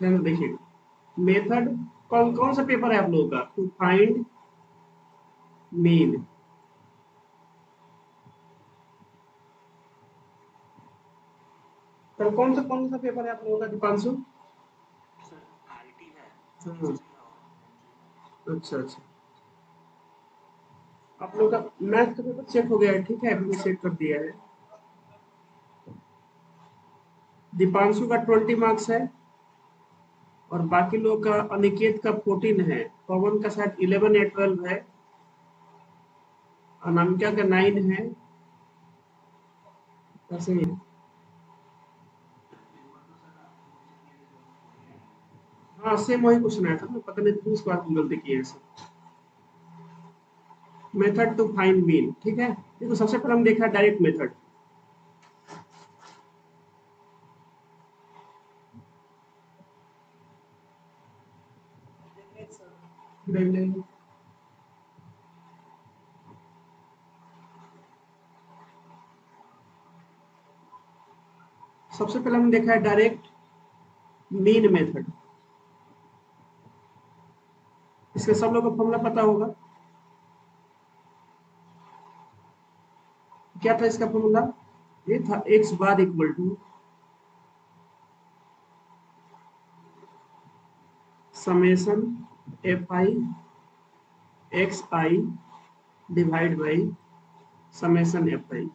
ध्यान से देखिएगा। मेथड कौन कौन सा पेपर है आप लोगों का? To find mean. तो कौन सा पेपर है आप लोगों का दीपांशु? हाँ, अच्छा अच्छा। आप लोग का मैथ का पेपर चेक हो गया है, ठीक है, अभी चेक कर दिया है। दीपांशु का 20 मार्क्स है और बाकी लोग का, अनिकेत का 14 है, पवन का शायद 11 या 12 है, अनामिका का 9 है। ऐसे ही है। हाँ सेम वही क्वेश्चन आया था ना, पता नहीं किस बार हम गलती की है ऐसे। मेथड टू फाइंड मीन, ठीक है। देखो सबसे पहले हम देखा डायरेक्ट मेथड। सबसे पहले हमने देखा है डायरेक्ट मीन मेथड। इसका सब लोगों को फॉर्मूला पता होगा। क्या था इसका फॉर्मूला? ये था X bar equal to summation F I X I divide by summation F I.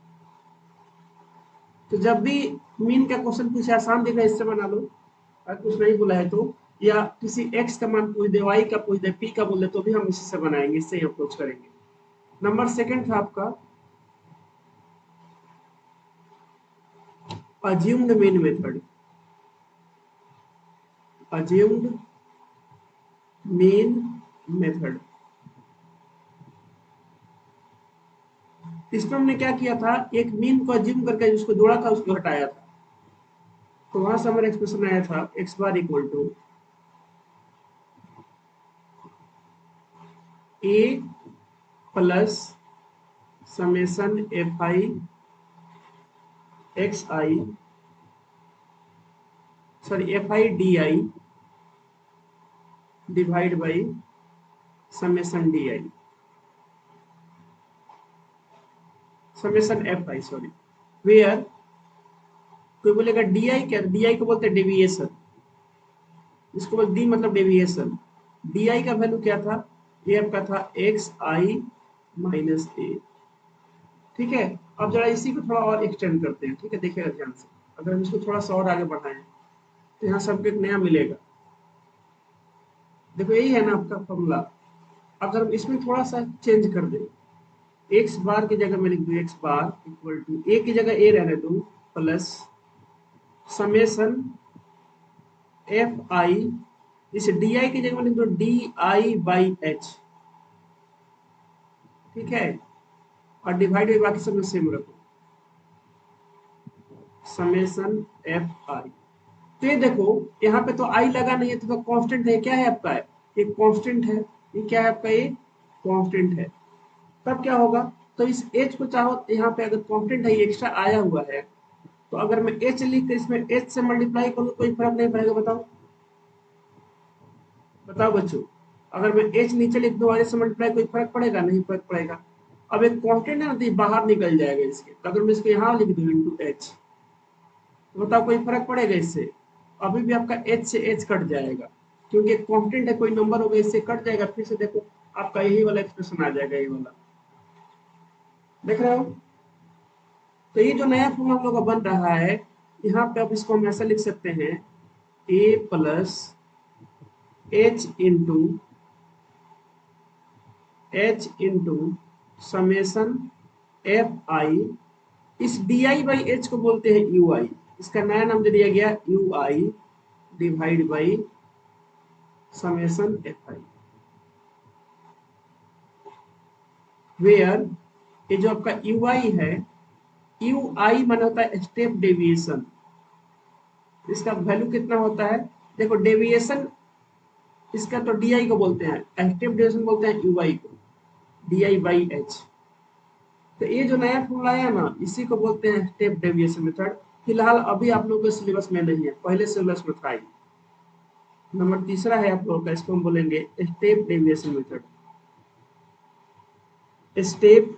तो जब भी मीन का क्वेश्चन पूछे, आसान दिख रहा है इससे बना लो, अगर कुछ नहीं बोला है तो, या किसी एक्स का मान पूछ दे, वाई का पूछ दे, पी का बोल दे, तो भी हम इसी से बनाएंगे, इससे ही अप्रोच करेंगे। नंबर सेकंड था आपका assumed mean method. Assumed mean method, इसमें हमने क्या किया था, एक मीन को अज्यूम करके जिसको जोड़ा था उसको हटाया था। तो वहां से हमारा एक्सप्रेशन आया था X bar equal to A plus summation F I X I, sorry F I D I divide by summation D I, summation F I sorry, where कोई बोलेगा डी आई, क्या डी आई को बोलते हैं deviation, इसको बोल D मतलब deviation. D I का वैल्यू क्या था? ये आपका था एक्स आई माइनस ए, ठीक है। अब जरा इसी को थोड़ा और एक्सटेंड करते हैं, ठीक है, देखिएगा ध्यान से। अगर हम इसको थोड़ा सा और आगे बढ़ाएं तो यहाँ सबको एक नया मिलेगा। देखो यही है ना आपका फॉर्मूला। अगर हम इसमें थोड़ा सा चेंज कर दें, एक्स बार की जगह मैं लिख दूं एक्स बार इक्वल टू ए की जगह ए रहने दूं प्लस समेशन एफ आई, इसे डी आई की जगह में लिख दो डी आई बाई एच, ठीक है, और डिवाइड बाई बाकी सब में सेम रखो, समेशन एफ आई। तो ये देखो यहाँ पे तो आई लगा नहीं है, तो कांस्टेंट है, क्या है आपका? एक कांस्टेंट है, ये क्या है आपका? ये कांस्टेंट है। तब क्या होगा? तो इस एच को चाहो यहाँ पे अगर कांस्टेंट है, एक्स्ट्रा आया हुआ है, तो अगर मैं एच लिख कर इसमें एच से मल्टीप्लाई करूँ कोई फर्क नहीं पड़ेगा, बताओ बताओ बच्चों। अगर मैं एच नीचे लिख दूं और इससे मल्टीप्लाई, कोई फर्क पड़ेगा? नहीं फर्क पड़ेगा। अब एक कांस्टेंट है ना, तो ये बाहर निकल जाएगा इसके, तो अगर मैं इसको यहाँ लिख दूं इंटू एच, तो बताओ कोई फर्क पड़ेगा इससे? अभी भी आपका एच से एच कट जाएगा, क्योंकि एक कांस्टेंट है, कोई नंबर होगा, इससे कट जाएगा, फिर से देखो आपका यही वाला एक्सप्रेशन आ जाएगा, यही वाला, देख रहे हो? तो ये जो नया फॉर्मूला हम लोग का बन रहा है, यहाँ पे अब इसको हम ऐसा लिख सकते हैं A plus H into summation F I, इस डी आई बाई एच को बोलते हैं यू आई, इसका नया नाम दे दिया गया U I divide by summation F I, where ये जो आपका यू आई है, यू आई माना होता है स्टेप डेविएशन, इसका वैल्यू कितना होता है? देखो डेविएशन, इसका तो डी आई को बोलते हैं, स्टेप डेविएशन बोलते हैं यू आई को, डी आई बाई एच। तो ये जो नया फॉर्मूला आया ना, इसी को बोलते हैं स्टेप डेविएशन मेथड। फिलहाल अभी आप लोगों के सिलेबस में नहीं है, पहले सिलेबस में था ही। नंबर तीसरा है आप लोगों का, इसको हम बोलेंगे step deviation method. Step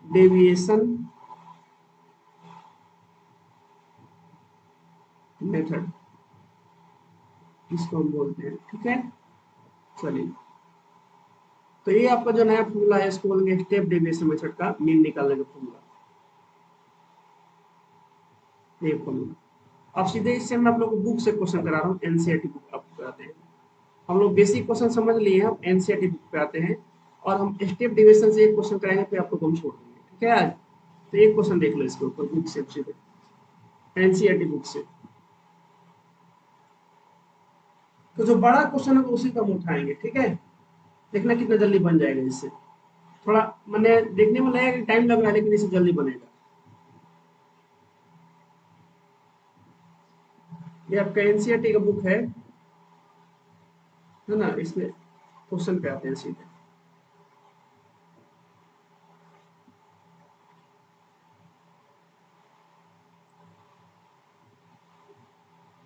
deviation method इसको हम बोलते हैं, ठीक है। चलिए, तो ये आपका जो नया फॉर्मूला है इसको बोलेंगे स्टेप डेविएशन मेथड का मीन निकालने का फॉर्मूला, ये फॉर्मूला। अब सीधे इससे मैं आप लोग को बुक से क्वेश्चन करा रहा हूँ, एनसीईआरटी बुक आपको कराते हैं। हम लोग बेसिक क्वेश्चन समझ लिए, हम एनसीईआरटी बुक पे आते हैं और हम स्टेप डेविएशन से एक क्वेश्चन कराएंगे, फिर आप लोग हम छोड़ देंगे, ठीक है आज। तो एक क्वेश्चन देख लो इसके ऊपर बुक से, सीधे एनसीईआरटी बुक से। तो जो बड़ा क्वेश्चन है उसी को हम उठाएंगे, ठीक है। देखना कितना जल्दी बन जाएगा इससे। थोड़ा मैंने देखने में लगेगा कि टाइम लग रहा है, लेकिन इससे जल्दी बनेगा। ये आपका एनसीईआरटी का बुक है ना। इसमें क्वेश्चन पे आते हैं सीधे।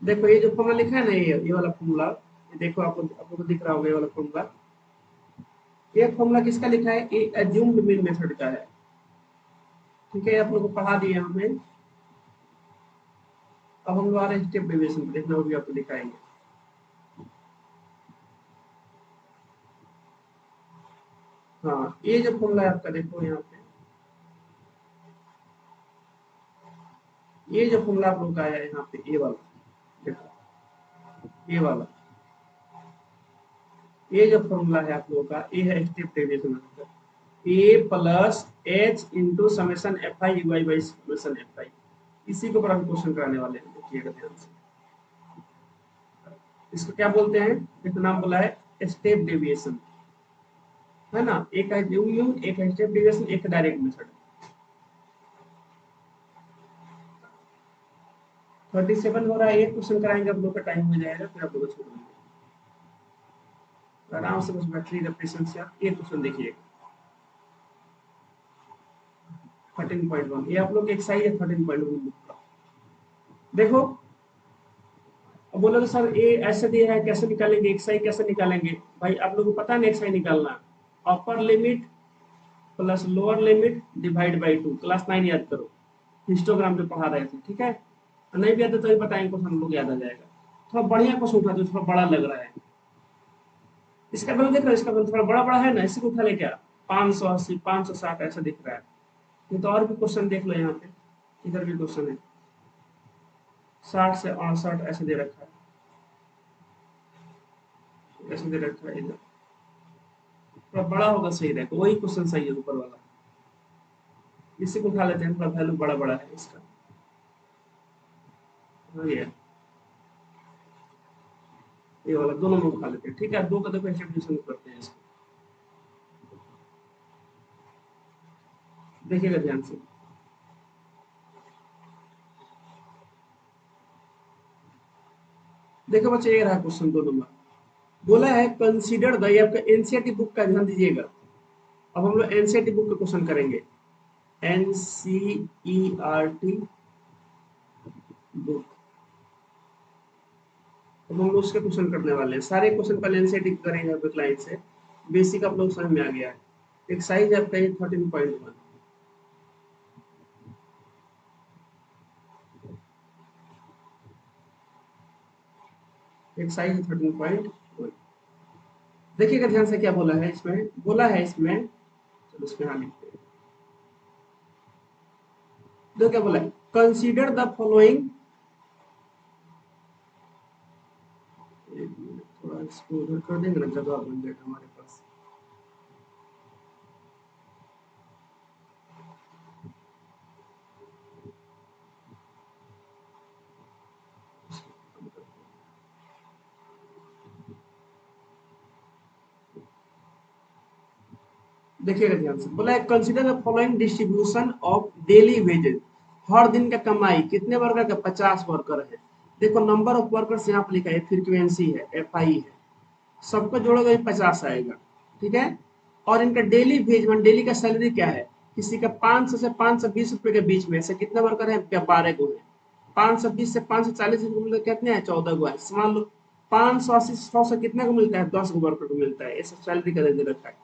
देखो ये जो फॉर्मूला लिखा है ना, ये वाला फॉर्मूला, ये देखो आपको तो दिख रहा होगा ये वाला फॉर्मूला। ये फॉर्मूला किसका लिखा है? ये अज्यूम्ड मीन मेथड का है, ठीक है। आप लोगों को पढ़ा दिए हमें। अब हम लोग आ रहे हैं स्टेप डेविएशन पे, देखना वो भी आपको दिखाएंगे। हाँ, ये जो फॉर्मूला है आपका, देखो यहाँ पे ये जो फॉर्मूला आप लोग का है यहाँ पे, ये वाला देखो, ये वाला, ये जो फॉर्मूला है आप लोगों का, ये है स्टेप डेविएशन का। A plus H into summation F I Y by summation F I. इसी के ऊपर हम क्वेश्चन कराने वाले हैं, देखिएगा ध्यान से। इसको क्या बोलते हैं? इसका नाम बोला है स्टेप डेविएशन, है ना। एक है यू यू, एक है स्टेप डेविएशन, एक डायरेक्ट मेथड। 37 हो रहा है, एक क्वेश्चन कराएंगे, आप लोग का टाइम हो जाएगा, फिर आप लोग छोड़ देंगे आराम से। बस बैटरी का पेशेंस से आप एक क्वेश्चन देखिएगा। 13.1 ये आप लोग की एक्सरसाइज है 13.1 बुक का। देखो, अब बोलोगे सर ये ऐसे दिया है कैसे निकालेंगे, एक्सरसाइज कैसे निकालेंगे? भाई आप लोगों को पता नहीं एक्सरसाइज निकालना। Upper limit plus lower limit divide by 2, class 9 याद करो, हिस्टोग्राम पे पढ़ा रहे थे, ठीक है। नहीं भी आता तो भी बताएंगे, क्वेश्चन हम लोग याद आ जाएगा। थोड़ा बढ़िया क्वेश्चन उठा दो, थोड़ा बड़ा लग रहा है। इसका बिल देख रहे हो, इसका बिल थोड़ा बड़ा बड़ा है ना, इसी को उठा ले क्या? 580 560 ऐसा दिख रहा है। ये तो और भी क्वेश्चन देख लो यहाँ पे, इधर भी क्वेश्चन है 60 से 68 ऐसे दे रखा है, ऐसे दे रखा है इधर। थोड़ा बड़ा होगा सही रहेगा, वही क्वेश्चन सही है ऊपर वाला। इसी को उठा लेते हैं, थोड़ा वैल्यू बड़ा बड़ा है इसका। हाँ ये वाला दोनों में उठा लेते हैं, ठीक है। दो का देखो एस्टिमेशन करते हैं इसको, देखिएगा ध्यान से। देखो बच्चे, ये रहा क्वेश्चन 2 नंबर। बोला है कंसीडर द, ये आपका एनसीईआरटी बुक का ध्यान दीजिएगा। अब हम लोग एनसीईआरटी बुक का क्वेश्चन करेंगे, एनसीईआरटी बुक। अब हम लोग उसके क्वेश्चन करने वाले हैं, सारे क्वेश्चन पहले एनसीईआरटी करेंगे आप लाइन से। बेसिक आप लोग समझ में आ गया है। एक साइज आपका ये 13.1, एक साइज 13.1। देखिएगा ध्यान से, क्या बोला है इसमें? बोला है इसमें, चलो इसमें हाँ लिखते हैं। देखो क्या बोला है, कंसीडर द फॉलोइंग। थोड़ा इसको उधर कर देंगे ना, जगह बन जाएगा हमारे पास। देखिएगा ध्यान से, बोला है consider the following distribution of daily wages. हर दिन का कमाई कितने वर्कर का? 50 वर्कर है। देखो नंबर ऑफ वर्कर्स यहाँ पे लिखा है, फ्रीक्वेंसी है, एफ आई है, सबको जोड़ोगे 50 आएगा, ठीक है। और इनका डेली वेज मान, डेली का सैलरी क्या है? किसी का 500 से 520 रुपए के बीच में, ऐसे कितने वर्कर है? 12 को है। 520 से 540 को मिलता है कितने हैं, 14 गो है। मान लो 580 से 100 से कितने को मिलता है, 10 गो वर्कर को मिलता है। ये सब सैलरी का दे रखा है।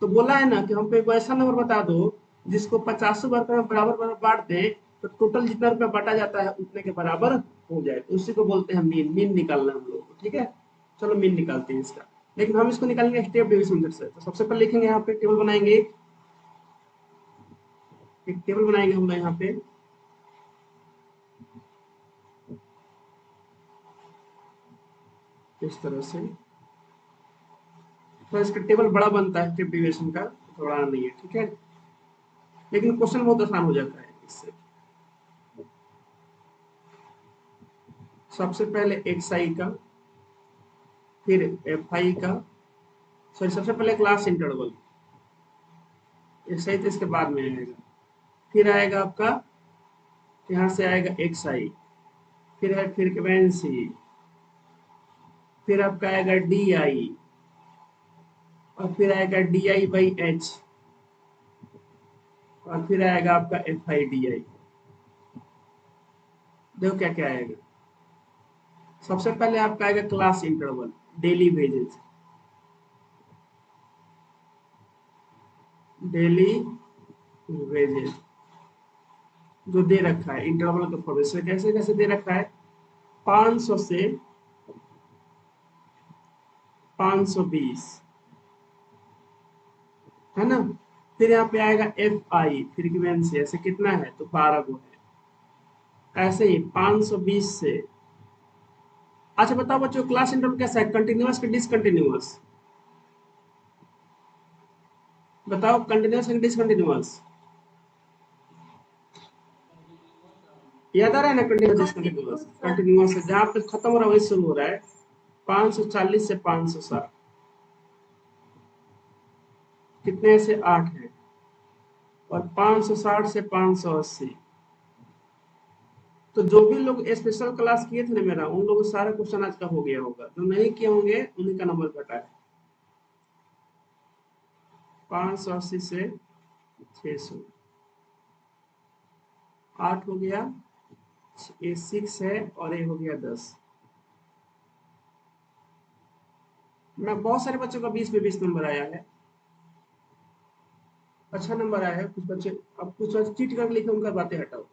तो बोला है ना कि हमको एक ऐसा नंबर बता दो जिसको 50 वर्कर में बराबर बराबर बांट दे, तो टोटल जितना रुपया बांटा जाता है उतने के बराबर हो जाए। तो उसी को बोलते हैं मीन। मीन निकालना हम लोग को, ठीक है। चलो मीन निकालते हैं इसका। लेकिन हम इसको निकालेंगे स्टेप डिवीजन मेथड से। तो सबसे पहले लिखेंगे यहाँ पे टेबल बनाएंगे, एक टेबल बनाएंगे हम लोग यहाँ पे। इस तरह से तो इसका टेबल बड़ा बनता है स्टेप डिवीजन का, थोड़ा नहीं है, ठीक है। लेकिन क्वेश्चन बहुत आसान हो जाता है इससे। सबसे पहले एक्स आई का, फिर एफ आई का, सॉरी सबसे पहले क्लास इंटरवल, एक्स आई तो इसके बाद में आएगा। फिर आएगा आपका, यहाँ से आएगा एक्स आई, फिर है फ्रीक्वेंसी, फिर आपका आएगा डी आई, और फिर आएगा डी आई बाई एच, और फिर आएगा आपका एफ आई डी आई। देखो क्या क्या आएगा। सबसे पहले आपका आएगा class interval, daily wages, daily wages जो दे रखा है इंटरवल के फॉर्मेट से। कैसे कैसे दे रखा है, 500 से 520, है ना। फिर यहाँ पे आएगा एफ आई फ्रीक्वेंसी, ऐसे कितना है तो 12 गो है। ऐसे ही 520 से, अच्छा बताओ बच्चों क्लास इंटरवल कैसा है, कंटिन्यूअस कि डिसकंटिन्यूअस, बताओ कंटिन्यूअस कि डिसकंटिन्यूअस। याद आ रहा है ना, कंटिन्यूअस डिसकंटिन्यूअस। कंटिन्यूअस है, जहां पे खत्म हो रहा है वही शुरू हो रहा है। 540 से 560 कितने से 8 है, और 560 से 580। तो जो भी लोग स्पेशल क्लास किए थे ना मेरा, उन लोगों को सारा क्वेश्चन आज का हो गया होगा। जो नहीं किए होंगे उन्हीं का नंबर कटा है। 580 से 600, 8 हो गया, ये 6 है, और ये हो गया 10। मैं बहुत सारे बच्चों का 20 में 20 नंबर आया है, अच्छा नंबर आया है। कुछ बच्चे, अब कुछ बच्चे चीट करके लिखे, उनका बातें हटाओ।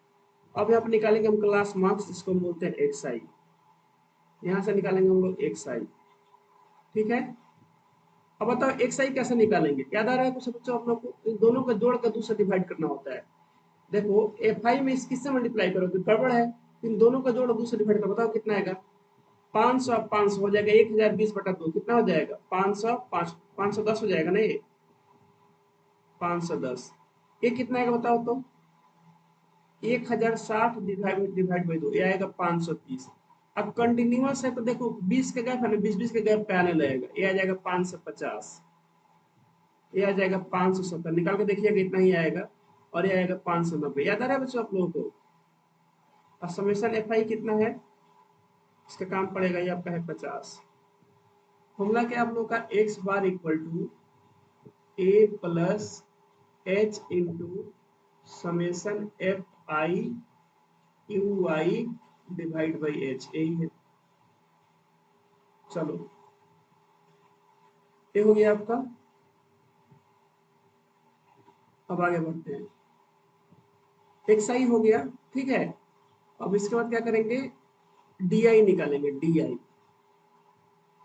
अब यहाँ पे निकालेंगे हम क्लास मार्क्स, जिसको हम बोलते हैं एक्स आई। यहाँ से निकालेंगे हम लोग एक्स आई, ठीक है। अब बताओ एक्स आई कैसे निकालेंगे, याद आ रहा है कुछ बच्चों आप लोग को, इन दोनों का जोड़ कर दूसरा डिवाइड करना होता है। देखो एफ आई में इस किससे मल्टीप्लाई करोगे, गड़बड़ है। इन दोनों का जोड़ दूसरा डिवाइड करो, बताओ कितना आएगा। 500 500 हो जाएगा, 1020/2 कितना हो जाएगा, 500 510 हो जाएगा ना ये, 510। ये कितना आएगा बताओ तो, 1060 डिवाइड बाई 2, ये आएगा 530। अब कंटिन्यूअस है तो देखो 20 का गैप है ना, 20 20 के गैप पे आने लगेगा। ये आ जाएगा 550, ये आ जाएगा 570, निकाल के देखिएगा इतना ही आएगा। और ये आएगा 590। याद आ रहा है बच्चों आप लोगों को। और समेशन एफ आई कितना है, इसका काम पड़ेगा, ये आपका है 50। फॉर्मूला क्या आप लोगों का, X bar equal to A plus H into summation F I U I divide by H, यही है। चलो ये हो गया आपका। अब आगे बढ़ते हैं, एक्स आई हो गया, ठीक है। अब इसके बाद क्या करेंगे, डी आई निकालेंगे, डी आई।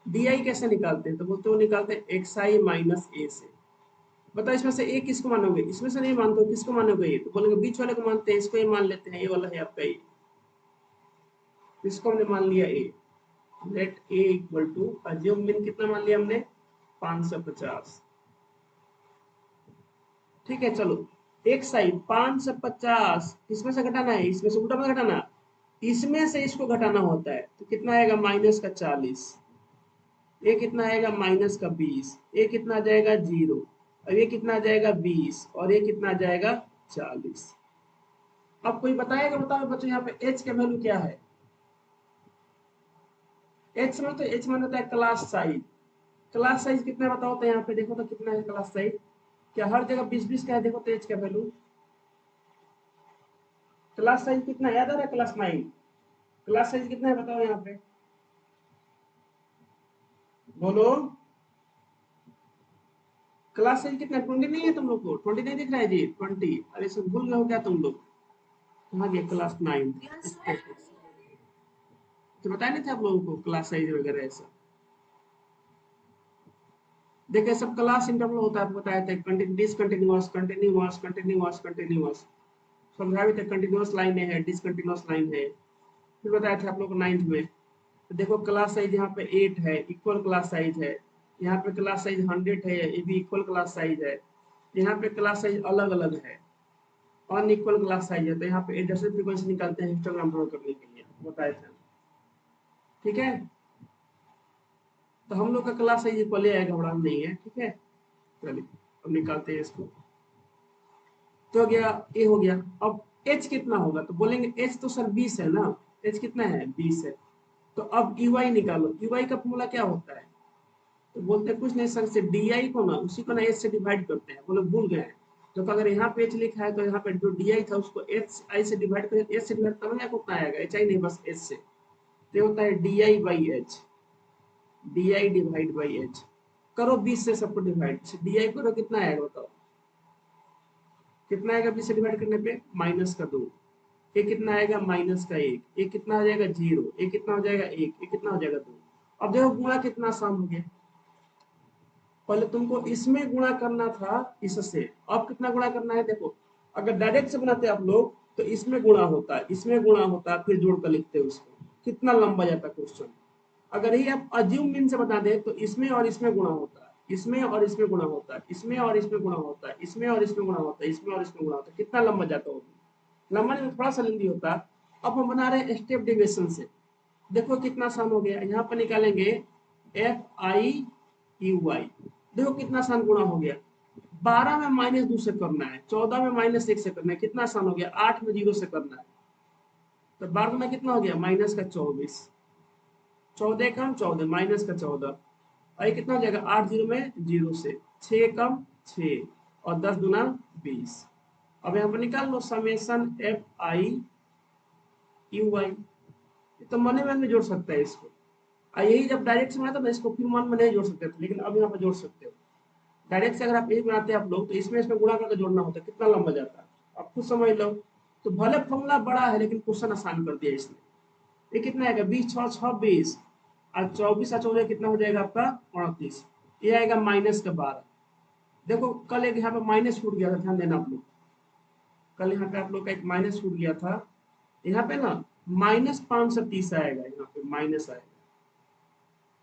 डी आई कैसे निकालते हैं, तो बोलते वो निकालते हैं एक्स आई माइनस ए से। बताओ इसमें से ए किसको मानोगे, इसमें से नहीं मानते हो, किसको मानोगे, ये तो बोलेंगे बीच वाले को मानते हैं, इसको ये मान लेते हैं, ये वाला है आपका ए, इसको हमने मान लिया A. Let A equal to, assume mean कितना मान लिया हमने, 550, ठीक है। चलो एक्स आई 550 किसमें से घटाना है, इसमें से उल्टा में घटाना, इसमें से इसको घटाना होता है। तो कितना आएगा, माइनस का 40, ये कितना आएगा, माइनस का 20, ये कितना आ जाएगा 0, और ये कितना आ जाएगा 20, और ये कितना आ जाएगा 40। अब कोई बताएगा, बताओ बच्चों यहाँ पे एच का वैल्यू क्या है। एच में, तो एच में होता है क्लास साइज। क्लास साइज कितना बताओ तो, यहाँ पे देखो तो कितना है क्लास साइज, क्या हर जगह 20 20 का है, देखो तो एच का वैल्यू। क्लास साइज कितना याद आ रहा है, क्लास 9, क्लास साइज कितना है बताओ यहाँ पे, बोलो। क्लास साइज कितना है? 20 नहीं है तुम लोग को? 20 नहीं दिख रहा है जी? 20? अरे सब भूल गए हो क्या तुम लोग? कहाँ गया क्लास 9? तो बताया नहीं था आप लोगों को क्लास साइज वगैरह ऐसा? देखिए सब क्लास इंटरवल होता है, आपको बताया था, डिसकंटिन्यूअस, कंटिन्यूअस, कंटिन्यूअस, कंटिन्यूअस। समझा भी था, कंटिन्यूअस लाइन है, डिसकंटिन्यूअस लाइन है। फिर बताया था आप लोग को 9th में। तो देखो क्लास साइज यहाँ पे 8 है, इक्वल क्लास साइज है। यहाँ पे क्लास साइज 100 है, ये भी इक्वल क्लास साइज है। यहाँ पे क्लास साइज अलग अलग है, अनइक्वल क्लास साइज है। तो यहाँ पे एडजस्टेड फ्रीक्वेंसी निकालते हैं हिस्टोग्राम ड्रॉ करने के लिए, बताए थे। ठीक है, तो हम लोग का क्लास साइज इक्वल है, घबराना नहीं है, ठीक है। चलिए अब निकालते हैं इसको। तो हो गया, ए हो गया। अब एच कितना होगा? तो बोलेंगे एच तो सर 20 है ना, एच कितना है? 20 है। तो अब यूआई निकालो, यूआई का फॉर्मूला क्या होता है? तो बोलते हैं कुछ नहीं सर, से डी आई को ना उसी को ना एच से डिवाइड करते हैं, बोले भूल गए हैं। तो अगर यहाँ पे एच लिखा है तो यहाँ पे जो डी आई था उसको एच आई से डिवाइड करें, एच से डिवाइड करना है, कितना आएगा? एच आई नहीं, बस एच से। तो होता है D I by H, D I divide by H. करो 20 से सबको डिवाइड, डी आई करो, कितना आएगा बताओ? कितना आएगा 20 से डिवाइड करने पे? माइनस का 2। ये कितना आएगा? माइनस का 1। ये कितना हो जाएगा? 0। ये कितना हो जाएगा? 1। ये कितना हो जाएगा? 2। अब देखो गुणा कितना आसान हो गया। पहले तुमको इसमें गुणा करना था इससे, अब कितना गुणा करना है देखो। अगर डायरेक्ट से बनाते आप लोग तो इसमें गुणा होता है, इसमें गुणा होता है, फिर जोड़ कर लिखते हैं उसको, कितना लंबा जाता है क्वेश्चन। अगर ही आप अज्यूम मीन से बता दें तो इसमें और इसमें गुणा होता है, इसमें और इसमें गुणा होता है, इसमें और इसमें गुणा होता है, इसमें और इसमें गुणा होता है, इसमें और इसमें गुणा होता है, कितना लंबा जाता होगा? लंबा नहीं, थोड़ा सा लेंदी होता है। अब हम बना रहे हैं स्टेप डिविजन से। देखो कितना आसान हो गया, यहाँ पर निकालेंगे एफ आई यू वाई। देखो कितना आसान गुणा हो गया। 12 में -2 से करना है, 14 में -1 से करना है, कितना आसान हो गया। 8 में 0 से करना है, तो 12 में कितना हो गया? माइनस का 24। 14 कम 14, माइनस का 14। और ये कितना हो जाएगा? 8 0 में 0 से 6 कम 6, और 10 गुना 20। अब यहाँ पर निकाल लो summation F I U Y. तो मन में जोड़ सकता है इसको। यही जब डायरेक्ट से बनाते ना इसको, फिर मन में नहीं जोड़ सकते थे, लेकिन अब यहाँ पर जोड़ सकते हो। डायरेक्ट से अगर आप यही बनाते हैं आप लोग तो इसमें गुणा करके जोड़ना होता है, कितना लंबा जाता है आप खुद समझ लो। तो भले फॉर्मूला बड़ा है लेकिन क्वेश्चन आसान कर दिया इसने। ये कितना आएगा? 20 6 26, और 24 और 14 कितना हो जाएगा आपका? 38। ये आएगा -12। देखो कल एक यहाँ पे माइनस छूट गया था, ध्यान देना आप लोग। कल यहाँ पे आप लोग का एक माइनस छूट गया था। यहाँ पे ना -530 आएगा, यहाँ पे माइनस आएगा,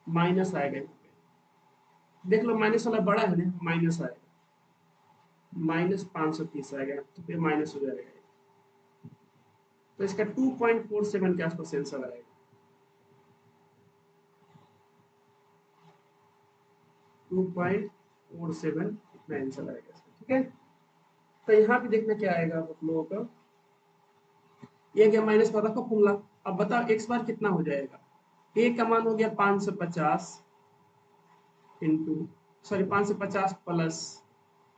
माइनस आएगा यहाँ पे। देख लो माइनस वाला बड़ा है ना, माइनस आएगा, -530 आएगा, तो फिर माइनस हो जाएगा। तो इसका 2.47 के आसपास आंसर आएगा। 2.47 इतना आंसर आएगा इसका, ठीक है। तो यहाँ पे देखना क्या आएगा आप लोगों का, ये क्या माइनस का रखो फॉर्मूला। अब बताओ एक्स बार कितना हो जाएगा? ए का मान हो गया 550 इंटू, सॉरी 550 प्लस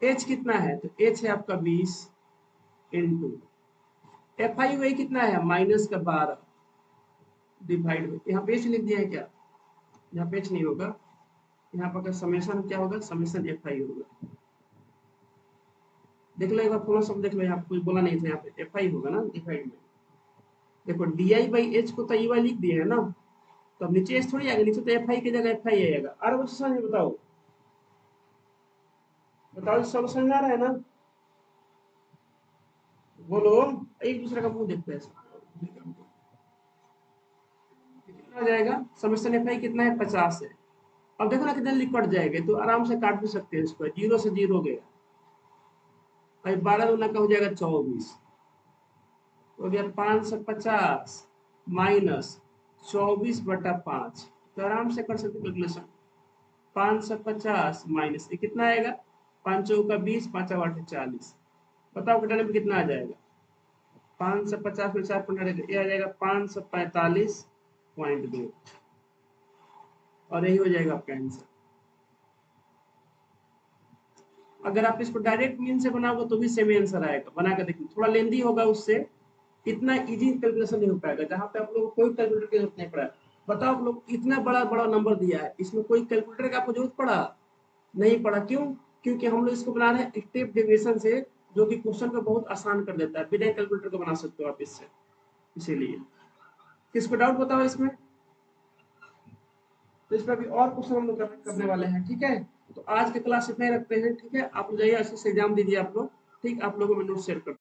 एच कितना है? तो एच है आपका 20 इंटू एफ आई वही कितना है? -12 डिवाइड में, यहाँ पे एच लिख दिया है क्या? यहाँ पे एच नहीं होगा, यहाँ पर समेशन क्या होगा? समेशन एफ आई होगा। देख लो एक बार फॉर्मूला सब देख लो, यहाँ पे कुछ बोला नहीं था, यहाँ पे एफ आई होगा ना डिवाइड में। देखो डी आई बाई एच को तो ई वाई लिख दिए है ना, तो अब नीचे एच थोड़ी आएगा, नीचे तो एफ आई की जगह एफ आई आएगा। और वो समझ बताओ, बताओ सब समझ आ रहा है ना? बोलो, एक दूसरे का मुंह देखते हैं। कितना आ जाएगा? समेशन एफ आई कितना है? 50 है। अब देखो ना कितना लिख कट जाएगा, तो आराम से काट भी सकते हैं इसको, 0 से 0 गया, भाई 12 गुना का हो जाएगा 24, हो गया 550 माइनस 24/5। तो आराम से कर सकते कैलकुलेशन। 550 माइनस ये कितना आएगा? 5 चौका 20, 5 आठ 40। बताओ घटाने में कितना आ जाएगा? 550 में 4 ये आ जाएगा 545.2, और यही हो जाएगा आपका आंसर। अगर आप इसको डायरेक्ट मीन से बनाओगे तो भी सेम आंसर आएगा, बना कर देखिए, थोड़ा लेंदी होगा उससे, इतना इजी कैलकुलेशन नहीं हो पाएगा, जहाँ पे आप लोग कोई कैलकुलेटर की जरूरत नहीं पड़ा। बताओ आप लोग इतना बड़ा बड़ा नंबर दिया है, इसमें कोई कैलकुलेटर का आपको जरूरत पड़ा? नहीं पड़ा। क्यों? क्योंकि हम लोग इसको बना रहे हैं स्टेप डेविएशन से, जो कि क्वेश्चन को बहुत आसान कर देता है, बिना कैलकुलेटर को बना सकते हो आप इससे। इसीलिए किसको डाउट बताओ इसमें? तो इस पर भी और क्वेश्चन हम लोग करने वाले हैं, ठीक है। तो आज की क्लास इतना ही रखते हैं, ठीक है। आप लोग जाइए अच्छे से एग्जाम दीजिए आप लोग, ठीक। आप लोगों में नोट शेयर कर